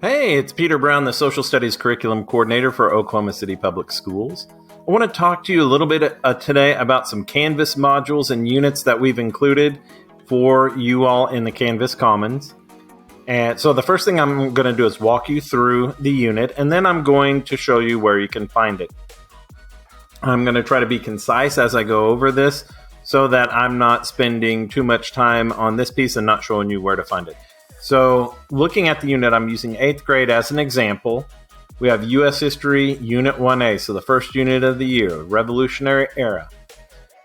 Hey, it's Peter Brown, the Social Studies Curriculum Coordinator for Oklahoma City Public Schools. I want to talk to you a little bit today about some Canvas modules and units that we've included for you all in the Canvas Commons. And so the first thing I'm going to do is walk you through the unit, and then I'm going to show you where you can find it. I'm going to try to be concise as I go over this so that I'm not spending too much time on this piece and not showing you where to find it. So looking at the unit, I'm using 8th grade as an example. We have U.S. History Unit 1A, so the first unit of the year, Revolutionary Era.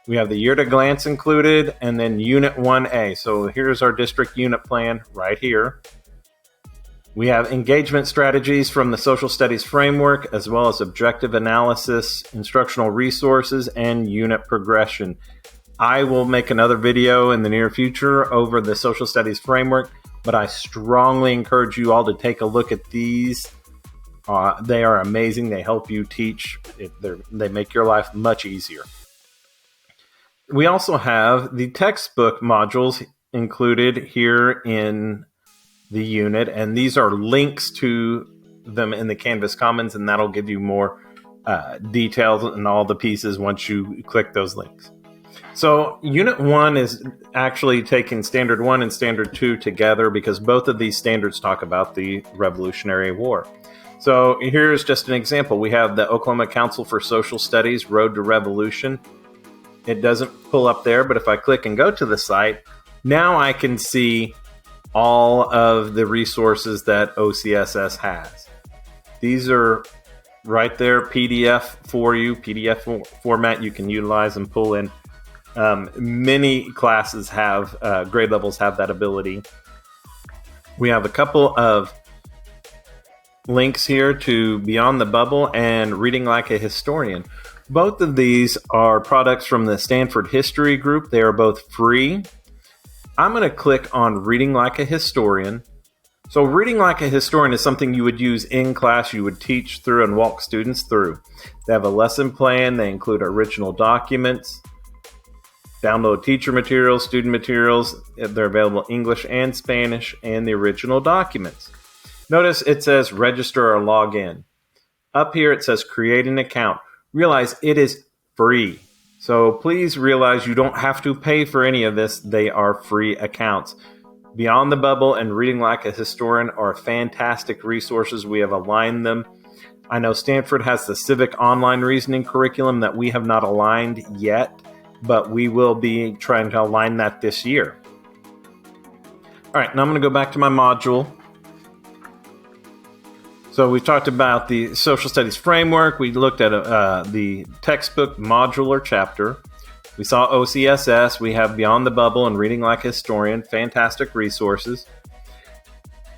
We have the year to glance included, and then Unit 1A. So here's our district unit plan right here. We have engagement strategies from the Social Studies Framework, as well as objective analysis, instructional resources, and unit progression. I will make another video in the near future over the Social Studies Framework, but I strongly encourage you all to take a look at these. They are amazing. They help you teach. They make your life much easier. We also have the textbook modules included here in the unit, and these are links to them in the Canvas Commons, and that'll give you more details and all the pieces once you click those links. So Unit 1 is actually taking Standard 1 and Standard 2 together because both of these standards talk about the Revolutionary War. So here's just an example. We have the Oklahoma Council for Social Studies Road to Revolution. It doesn't pull up there, but if I click and go to the site, now I can see all of the resources that OCSS has. These are right there, PDF for you, PDF format you can utilize and pull in. Many classes have, grade levels have that ability. We have a couple of links here to Beyond the Bubble and Reading Like a Historian. Both of these are products from the Stanford History Group. They are both free. I'm going to click on Reading Like a Historian. So Reading Like a Historian is something you would use in class, you would teach through and walk students through. They have a lesson plan. They include original documents. Download teacher materials, student materials. They're available in English and Spanish, and the original documents. Notice it says register or log in. Up here it says create an account. Realize it is free. So please realize you don't have to pay for any of this. They are free accounts. Beyond the Bubble and Reading Like a Historian are fantastic resources. We have aligned them. I know Stanford has the Civic Online Reasoning curriculum that we have not aligned yet, but we will be trying to align that this year. All right, now I'm going to go back to my module. So we talked about the Social Studies Framework. We looked at the textbook module or chapter. We saw OCSS. We have Beyond the Bubble and Reading Like a Historian, fantastic resources.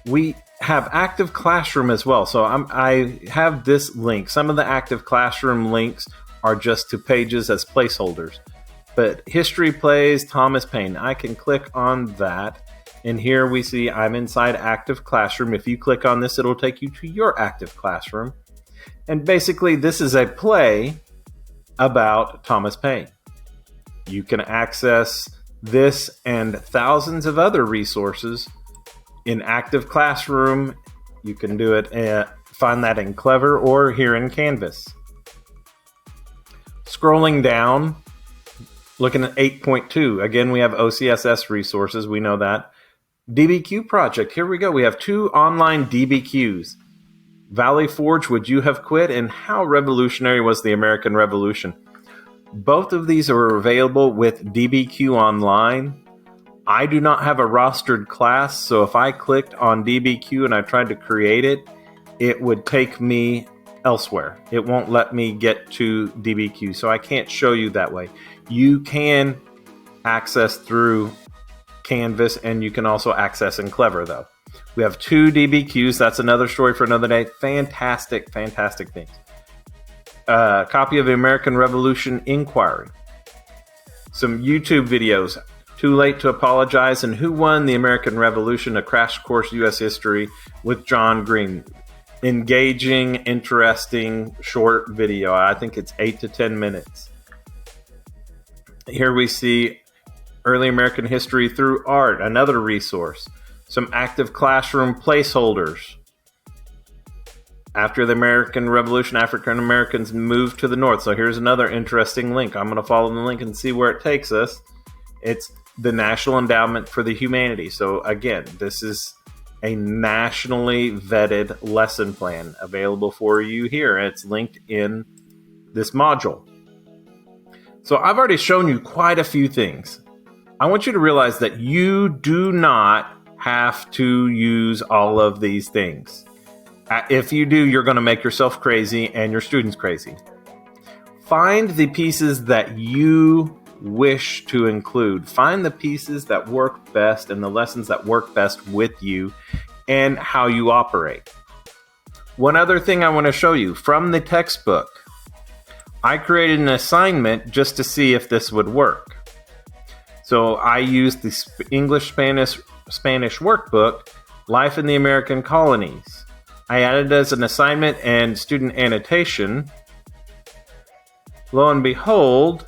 We have Active Classroom as well. So I have this link. Some of the Active Classroom links are just to pages as placeholders. But History Plays, Thomas Paine, I can click on that. And here we see I'm inside Active Classroom. If you click on this, it'll take you to your Active Classroom. And basically, this is a play about Thomas Paine. You can access this and thousands of other resources in Active Classroom. You can do it, find that in Clever or here in Canvas. Scrolling down, looking at 8.2, again, we have OCSS resources. We know that. DBQ project, here we go. We have 2 online DBQs. Valley Forge, Would You Have Quit? And How Revolutionary Was the American Revolution? Both of these are available with DBQ Online. I do not have a rostered class, so if I clicked on DBQ and I tried to create it, it would take me elsewhere. It won't let me get to DBQ, so I can't show you that way. You can access through Canvas, and you can also access in Clever, though. We have 2 DBQs. That's another story for another day. Fantastic, fantastic things. Copy of the American Revolution Inquiry. Some YouTube videos. Too Late to Apologize and Who Won the American Revolution, A Crash Course U.S. History with John Green. Engaging, interesting, short video. I think it's 8 to 10 minutes. Here we see Early American History Through Art, another resource. Some Active Classroom placeholders. After the American Revolution, African Americans moved to the North. So here's another interesting link. I'm going to follow the link and see where it takes us. It's the National Endowment for the Humanities. So again, this is a nationally vetted lesson plan available for you here. It's linked in this module. So I've already shown you quite a few things. I want you to realize that you do not have to use all of these things. If you do, you're going to make yourself crazy and your students crazy. Find the pieces that you wish to include. Find the pieces that work best and the lessons that work best with you and how you operate. One other thing I want to show you from the textbook. I created an assignment just to see if this would work. So I used the English-Spanish workbook, Life in the American Colonies. I added it as an assignment and student annotation. Lo and behold,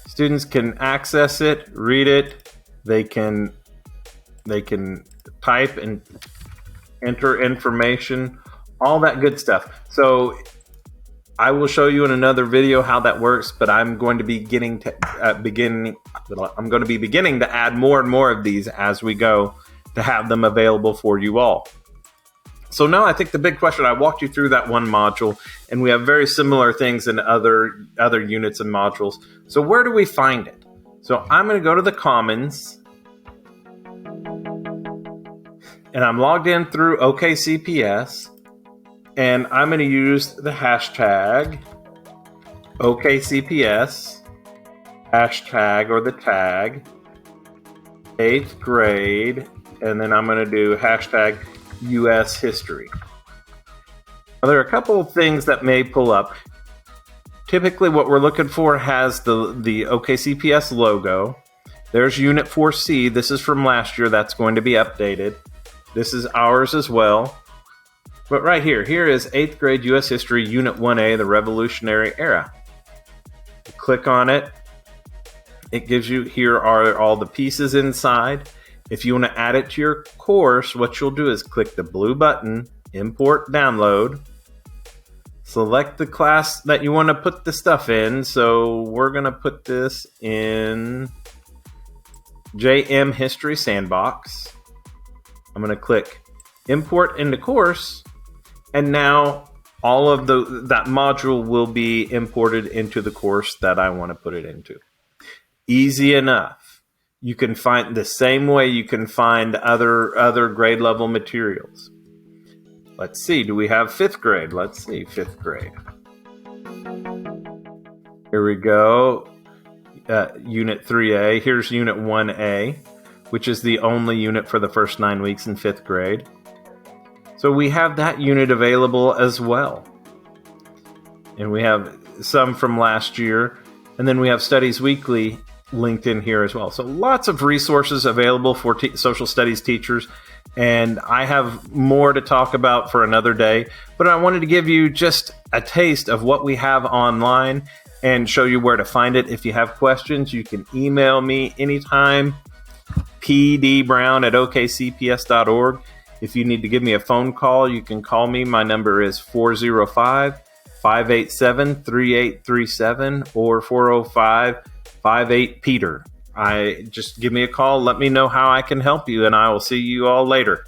students can access it, read it. They can type and enter information, all that good stuff. So I will show you in another video how that works, but I'm going to be beginning to add more and more of these as we go to have them available for you all. So now I think the big question, I walked you through that one module, and we have very similar things in other units and modules. So where do we find it? So I'm going to go to the Commons, and I'm logged in through OKCPS, and I'm going to use the hashtag OKCPS, hashtag or the tag, 8th grade, and then I'm going to do hashtag U.S. history. Now, there are a couple of things that may pull up. Typically what we're looking for has the OKCPS logo. There's Unit 4C. This is from last year. That's going to be updated. This is ours as well. But right here is 8th grade U.S. history, Unit 1A, the Revolutionary Era. Click on it. It gives you, here are all the pieces inside. If you want to add it to your course, what you'll do is click the blue button, Import Download. Select the class that you want to put the stuff in. So we're going to put this in JM History Sandbox. I'm going to click Import into Course. And now all of that module will be imported into the course that I want to put it into. Easy enough. You can find the same way you can find other grade level materials. Let's see, do we have 5th grade? Let's see, 5th grade. Here we go. Unit 3A. Here's Unit 1A, which is the only unit for the first 9 weeks in 5th grade. So we have that unit available as well. And we have some from last year. And then we have Studies Weekly linked in here as well. So lots of resources available for social studies teachers. And I have more to talk about for another day. But I wanted to give you just a taste of what we have online and show you where to find it. If you have questions, you can email me anytime, pdbrown@okcps.org. If you need to give me a phone call, you can call me. My number is 405-587-3837 or 405-58-PETER. Just give me a call. Let me know how I can help you, and I will see you all later.